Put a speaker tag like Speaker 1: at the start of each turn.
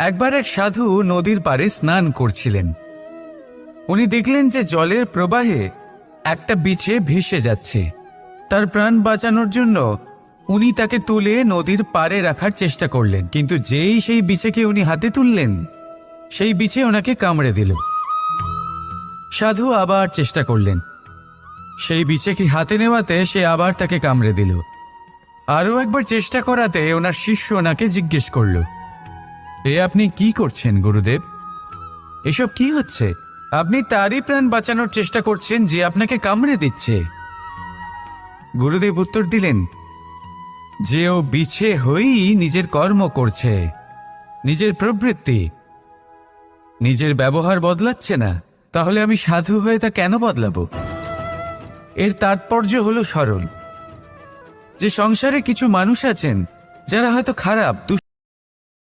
Speaker 1: একবার এক সাধু নদীর পাড়ে স্নান করছিলেন। উনি দেখলেন যে জলের প্রবাহে একটা বিছে ভেসে যাচ্ছে। তার প্রাণ বাঁচানোর জন্য উনি তাকে তুলে নদীর পাড়ে রাখার চেষ্টা করলেন, কিন্তু যেই সেই বিছেকে উনি হাতে তুললেন, সেই বিছে ওনাকে কামড়ে দিল। সাধু আবার চেষ্টা করলেন, সেই বিছেকে হাতে নেওয়াতে সে আবার তাকে কামড়ে দিল। আরও একবার চেষ্টা করাতে ওনার শিষ্য ওনাকে জিজ্ঞেস করল, এ আপনি কি করছেন গুরুদেব? এসব কি হচ্ছে? আপনি তারই প্রাণ বাঁচানোর চেষ্টা করছেন যে আপনাকে কামড়ে দিচ্ছে। গুরুদেব উত্তর দিলেন যে ও বিছে হয়েই নিজের কর্ম করছে, নিজের প্রবৃত্তি, নিজের ব্যবহার বদলাচ্ছে না। তাহলে আমি সাধু হয়ে তা কেন বদলাবো? এর তাৎপর্য হলো সরল, যে সংসারে কিছু মানুষ আছেন যারা হয়তো খারাপ,